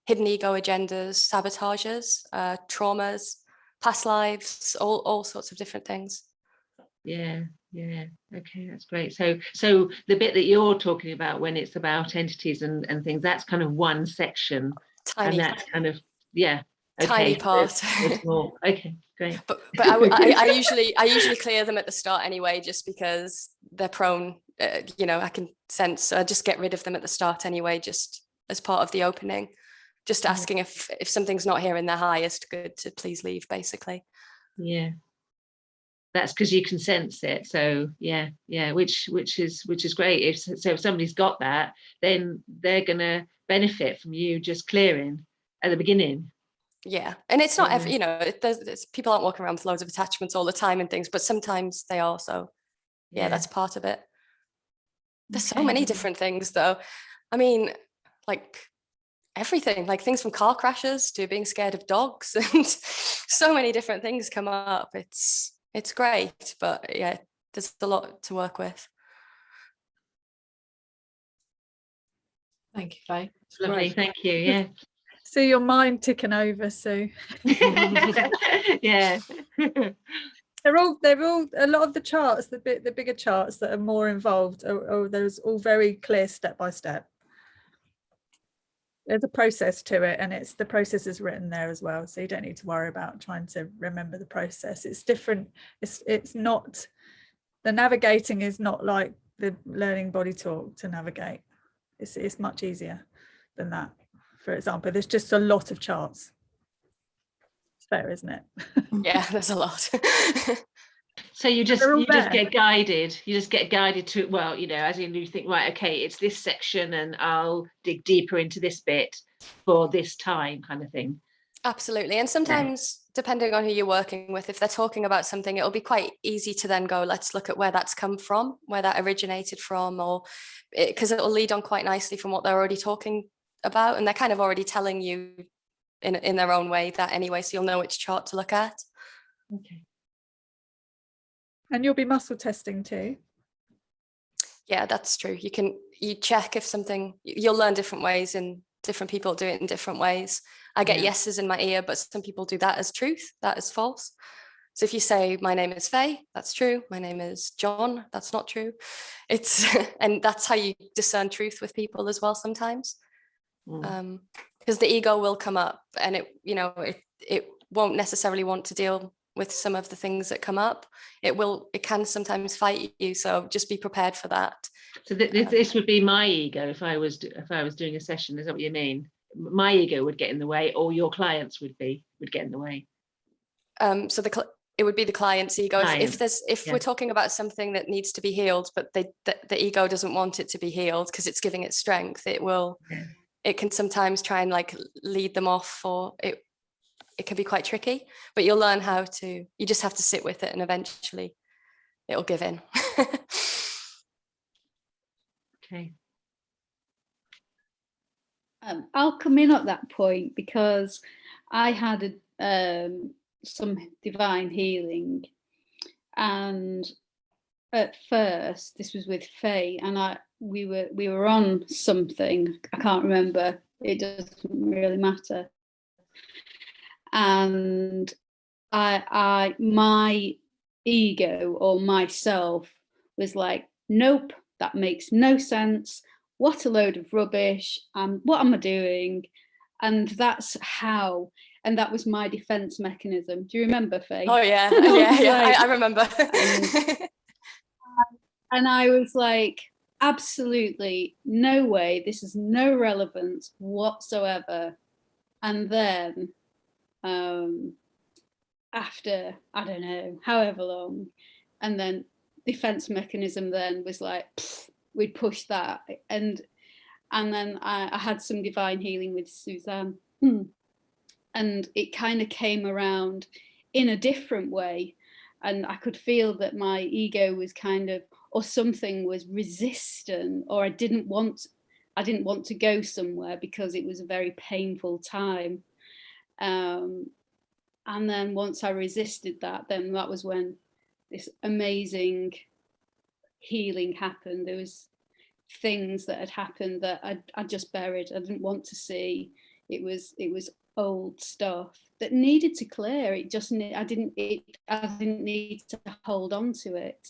hidden ego agendas, sabotages, traumas, past lives, all sorts of different things. Yeah, okay, that's great. So the bit that you're talking about when it's about entities and things, that's kind of one section. Tiny. And that's kind of Tiny so part. there's more. Okay, great. But I usually clear them at the start anyway, just because they're prone. I can sense. So I just get rid of them at the start anyway, just as part of the opening. Just asking if something's not here in their highest good to please leave, basically. Yeah. That's because you can sense it. So yeah, which is great. If somebody's got that, then they're gonna benefit from you just clearing at the beginning. Yeah, and it's not every, people aren't walking around with loads of attachments all the time and things, but sometimes they are. So yeah, that's part of it. There's so many different things though. I mean, like everything, like things from car crashes to being scared of dogs, and so many different things come up. It's great, but yeah, there's a lot to work with. Thank you, Faye. It's lovely, thank you. Yeah. See your mind ticking over, Sue. Yeah. They're all a lot of the charts, the bigger charts that are more involved, there's all very clear step by step. There's a process to it, and the process is written there as well, so you don't need to worry about trying to remember the process. It's different. It's not, the navigating is not like the learning body talk to navigate. It's much easier than that. For example, there's just a lot of charts. It's fair, isn't it? Yeah, there's a lot. So you just get guided. You just get guided to, well, as in you think, right, okay, it's this section, and I'll dig deeper into this bit for this time, kind of thing. Absolutely. And sometimes, depending on who you're working with, if they're talking about something, it'll be quite easy to then go, let's look at where that's come from, where that originated from, or because it'll lead on quite nicely from what they're already talking about, and they're kind of already telling you in their own way that anyway, so you'll know which chart to look at. Okay. And you'll be muscle testing too. Yeah, that's true. You check if something, you'll learn different ways, and different people do it in different ways. I get yeses in my ear, but some people do that as truth, that is false. So if you say, my name is Faye, that's true. My name is John, that's not true. And that's how you discern truth with people as well sometimes. Because the ego will come up, and it won't necessarily want to deal with some of the things that come up. It can sometimes fight you, so just be prepared for that. So this would be my ego if I was doing a session. Is that what you mean? My ego would get in the way, or your clients would get in the way? So it would be the client's ego. If we're talking about something that needs to be healed, but the ego doesn't want it to be healed because it's giving it strength, it can sometimes try and like lead them off, or it can be quite tricky, but you'll learn you just have to sit with it, and eventually it'll give in. Okay. I'll come in at that point because I had some divine healing, and at first this was with Faye, and we were on something, I can't remember, it doesn't really matter, and my ego or myself was like, nope, that makes no sense, what a load of rubbish, what am I doing? And that was my defense mechanism. Do you remember, Faye? Oh yeah, yeah, I remember. And I was like, absolutely no way, this is no relevance whatsoever. And then after, I don't know, however long, and then defense mechanism then was like, we'd push that, and then I had some divine healing with Suzanne, and it kind of came around in a different way, and I could feel that my ego was kind of, or something was resistant, or I didn't want to go somewhere because it was a very painful time. And then once I resisted that, then that was when this amazing healing happened. There was things that had happened that I just buried. I didn't want to see. It was old stuff that needed to clear. I didn't need to hold on to it.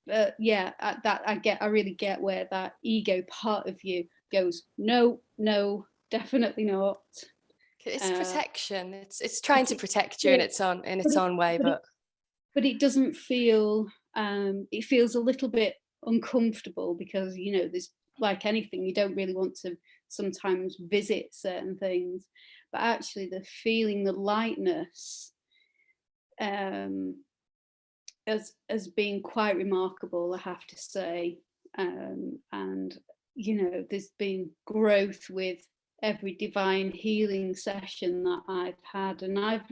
But yeah, I really get where that ego part of you goes, no, definitely not. It's Uh, protection. It's trying to protect you yeah, in its own way, but it doesn't feel, it feels a little bit uncomfortable because, you know, there's, like anything, you don't really want to sometimes visit certain things, but actually the feeling, the lightness, has been quite remarkable, I have to say. And you know, there's been growth with every divine healing session that I've had, and I've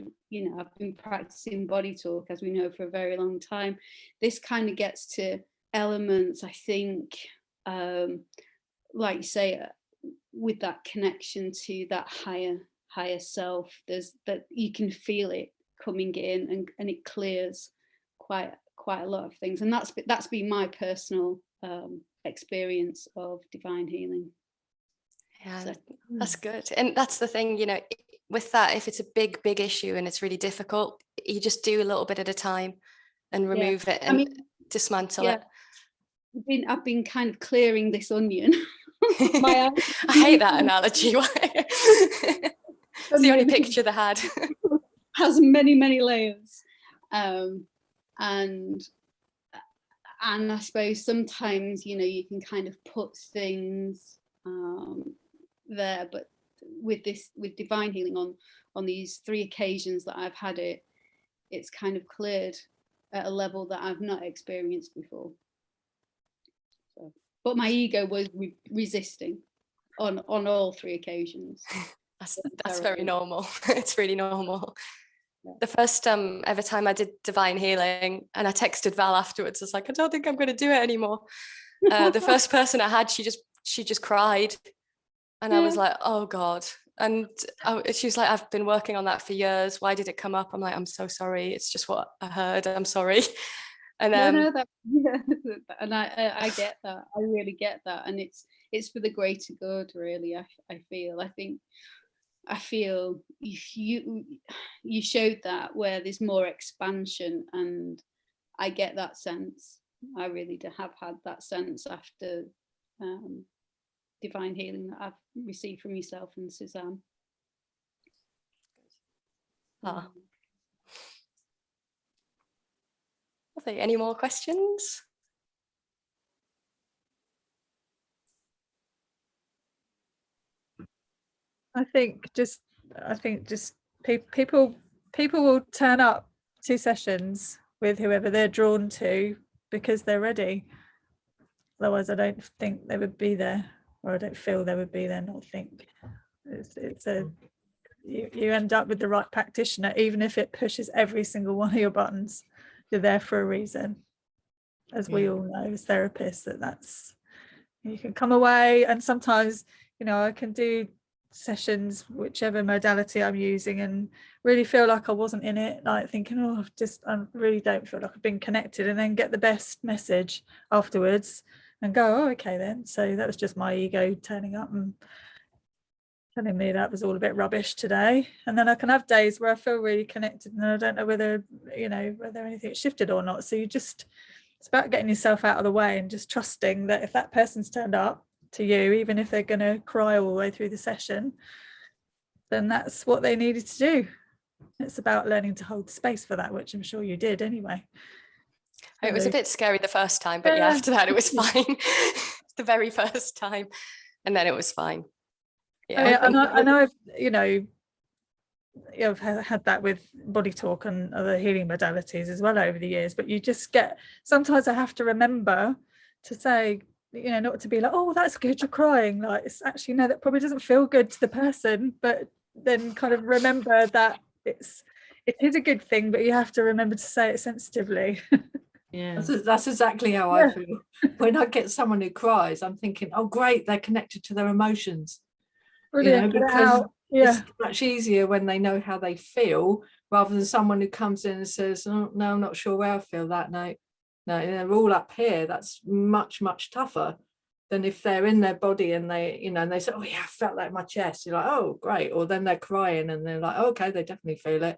been practicing body talk, as we know, for a very long time. This kind of gets to elements, I think, like you say, with that connection to that higher self. There's that, you can feel it coming in, and it clears quite a lot of things, and that's been my personal experience of divine healing. Yeah, So, that's good. And that's the thing, you know, with that, if it's a big issue and it's really difficult, you just do a little bit at a time and remove it and dismantle it. I've been kind of clearing this onion. I hate that analogy. It's the only picture they had. Has many layers, and I suppose sometimes, you know, you can kind of put things there, but with divine healing, on these 3 occasions that I've had it, it's kind of cleared at a level that I've not experienced before. So, but my ego was resisting on all 3 occasions. That's very normal. It's really normal. Yeah. The first ever time I did divine healing, and I texted Val afterwards, I was like, I don't think I'm going to do it anymore. The first person I had, she just cried, and I was like, oh God. And she was like, I've been working on that for years. Why did it come up? I'm like, I'm so sorry. It's just what I heard. I'm sorry. And and I get that. I really get that. And it's for the greater good, really. I feel you showed that, where there's more expansion, and I get that sense. I really have had that sense after divine healing that I've received from yourself and Suzanne. Are there any more questions? I think just people will turn up to sessions with whoever they're drawn to because they're ready. Otherwise, I don't think they would be there, or I don't feel they would be there. Not think. You end up with the right practitioner, even if it pushes every single one of your buttons. You're there for a reason, as we all know as therapists. That's you can come away, and sometimes, you know, I can do sessions, whichever modality I'm using, and really feel like I wasn't in it, like thinking, oh, I really don't feel like I've been connected, and then get the best message afterwards and go, oh, okay then, so that was just my ego turning up and telling me that was all a bit rubbish today. And then I can have days where I feel really connected, and I don't know whether anything shifted or not. So it's about getting yourself out of the way and just trusting that if that person's turned up to you, even if they're going to cry all the way through the session, then that's what they needed to do. It's about learning to hold space for that, which I'm sure you did anyway. It was a bit scary the first time, but yeah, after that it was fine. The very first time, and then it was fine. Yeah, I know I've had that with body talk and other healing modalities as well over the years, but you just get, sometimes I have to remember to say, you know, not to be like, oh, that's good, you're crying, like, it's actually, no, that probably doesn't feel good to the person, but then kind of remember that it is a good thing, but you have to remember to say it sensitively. Yeah, that's exactly how I feel. When I get someone who cries, I'm thinking, oh great, they're connected to their emotions. Brilliant. You know, because it's much easier when they know how they feel, rather than someone who comes in and says, oh no, I'm not sure where I feel that. No, they're all up here. That's much tougher than if they're in their body and they, you know, and they say, oh yeah, I felt that in my chest. You're like, oh great. Or then they're crying and they're like, oh, okay, they definitely feel it.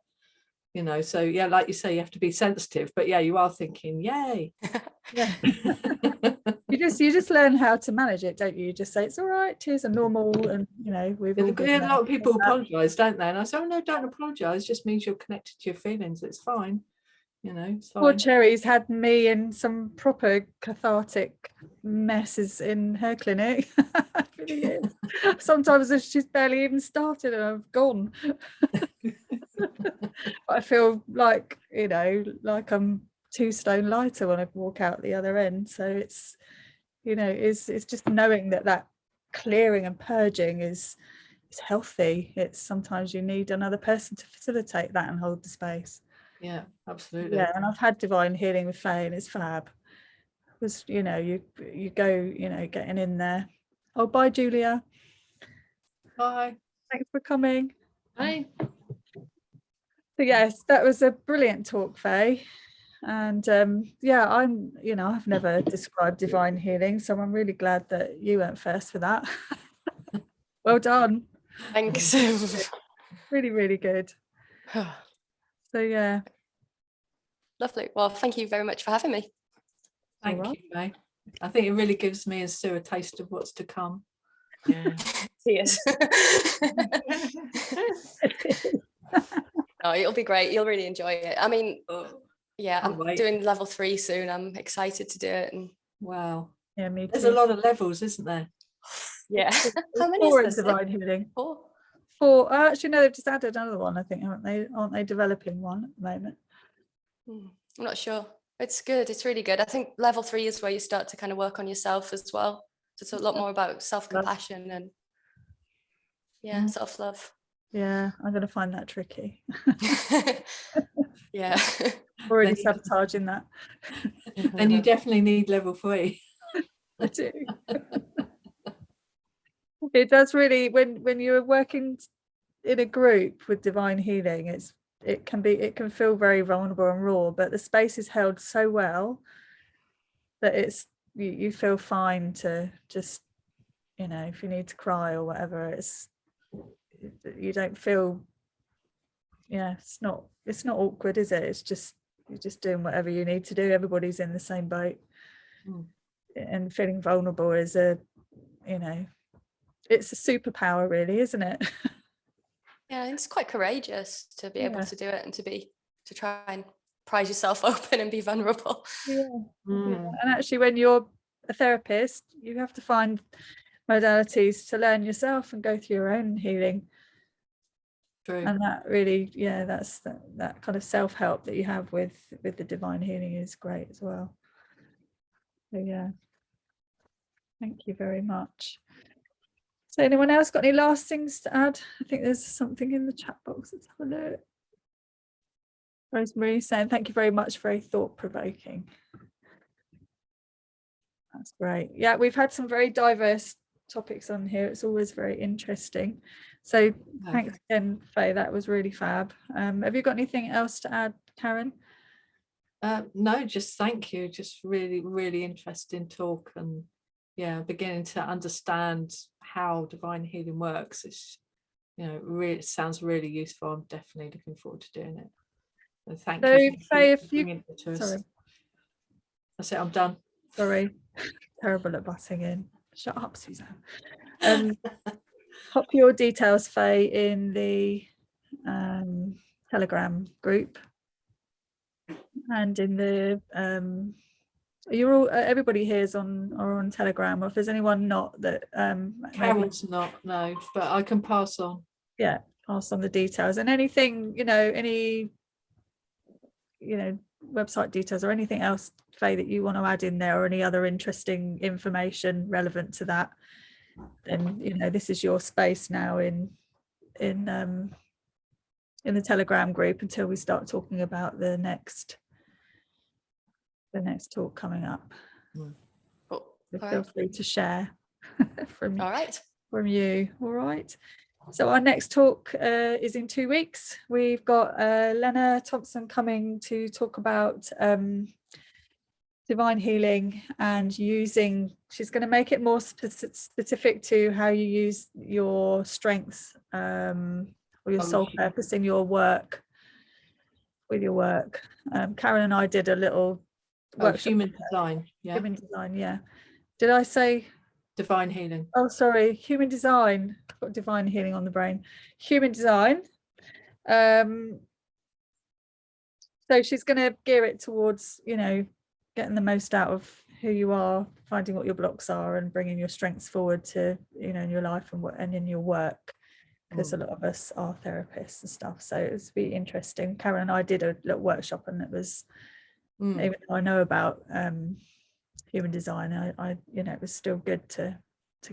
You know, so yeah, like you say, you have to be sensitive, but yeah, you are thinking, yay. Yeah. You just learn how to manage it, don't you? You just say it's all right, tears are normal, and you know we've all been A there. lot of people apologise, don't they? And I say, oh no, don't apologise. Just means you're connected to your feelings. It's fine. You know, it's Poor fine. Cherry's had me in some proper cathartic messes in her clinic for the years. Sometimes she's barely even started and I've gone. I feel like, you know, like I'm 2 stone lighter when I walk out the other end. So it's, you know, it's just knowing that clearing and purging is healthy. It's sometimes you need another person to facilitate that and hold the space. Yeah, absolutely. Yeah, and I've had divine healing with Faye and it's fab. Because, you know, you go, you know, getting in there. Oh, bye, Julia. Bye. Thanks for coming. Bye. So yes, that was a brilliant talk, Faye. And yeah, I'm, you know, I've never described divine healing, so I'm really glad that you went first for that. Well done. Thanks. Really, really good. So yeah. Lovely. Well, thank you very much for having me. Thank All right. you, May. I think it really gives me and Sue a taste of what's to come. Yeah. Cheers. Oh, it'll be great. You'll really enjoy it. I mean, yeah, Can't I'm wait. doing level 3 soon. I'm excited to do it. And Wow. Yeah, me too. There's a lot of levels, isn't there? yeah. How many 4 in is there? divine healing. 4. 4. Actually, no, they've just added another one, I think, haven't they? Aren't they developing one at the moment? I'm not sure. It's good. It's really good. I think level 3 is where you start to kind of work on yourself as well. So it's a lot more about self-compassion and self-love. Yeah, I'm going to find that tricky. Yeah. Already sabotaging that. And you definitely need level 3. I do. It does really, when you're working in a group with divine healing, it can feel very vulnerable and raw, but the space is held so well that it's you feel fine to just, you know, if you need to cry or whatever, you don't feel, it's not awkward, is it? It's just you're just doing whatever you need to do. Everybody's in the same boat. And feeling vulnerable is it's a superpower, really, isn't it? Yeah, it's quite courageous to be able to do it and to try and prise yourself open and be vulnerable. Yeah. And actually, when you're a therapist, you have to find modalities to learn yourself and go through your own healing. True. And that really, that's that kind of self-help that you have with the divine healing is great as well. So yeah, thank you very much. So anyone else got any last things to add? I think there's something in the chat box. Let's have a look. Rosemary saying thank you very much, very thought-provoking. That's great. Yeah, we've had some very diverse topics on here. It's always very interesting. So thanks again, Faye. That was really fab. Have you got anything else to add, Karen? No, just thank you. Just really, really interesting talk, and beginning to understand how divine healing works. It's, really, it sounds really useful. I'm definitely looking forward to doing it. And thank you. Faye, if you That's it. I'm done. Sorry, terrible at butting in. Shut up, Suzanne. Pop your details, Faye, in the Telegram group and in the you're all everybody here is on Telegram, or if there's anyone not that Karen's not, no, but I can pass on. Yeah, pass on the details and anything, any website details or anything else, Faye, that you want to add in there, or any other interesting information relevant to that, then this is your space now in the Telegram group until we start talking about the next talk coming up. Cool. So feel free to share from you. All right. So our next talk is in 2 weeks. We've got Lena Thompson coming to talk about divine healing and she's going to make it more specific to how you use your strengths or your soul purpose in your work, with your work. Karen and I did a little workshop. Human design. Yeah. Human design, yeah. Did I say Divine healing. oh sorry, human design? I've got divine healing on the brain. Human design. So she's going to gear it towards, you know, getting the most out of who you are, finding what your blocks are, and bringing your strengths forward to, you know, in your life and in your work, because a lot of us are therapists and stuff. So it's be interesting. Karen and I did a little workshop, and it was, even though I know about human design, I you know, it was still good to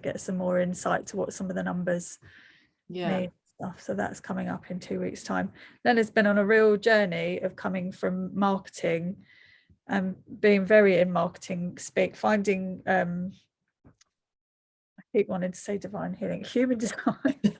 get some more insight to what some of the numbers mean. Stuff. So that's coming up in 2 weeks' time. Leonard's been on a real journey of coming from marketing and being very in marketing speak, finding I keep wanting to say divine healing, human design.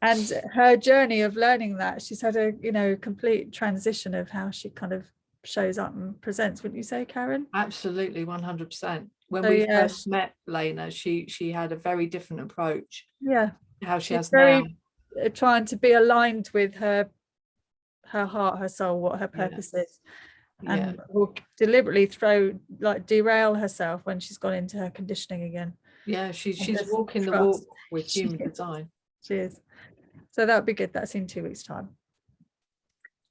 And her journey of learning that, she's had a, you know, complete transition of how she kind of shows up and presents, wouldn't you say, Karen? Absolutely, 100%. When So, we yeah, first met Lena, she had a very different approach. Yeah. How she She's has very now. trying to be aligned with her heart, her soul, what her purpose is, and will deliberately derail herself when she's gone into her conditioning again. Yeah, she's just walking the trust. walk with human design. She is. So that would be good. That's in 2 weeks' time.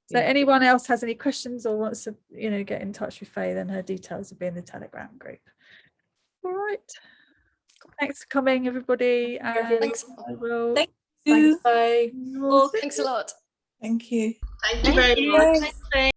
So Yeah. anyone else has any questions or wants to, you know, get in touch with Faye, then her details will be in the Telegram group. All right. Thanks for coming, everybody. And Thanks. I will. Thank you. Thanks, Faye. Thanks a lot. Thank you. Thank you very much. Thanks, Faye.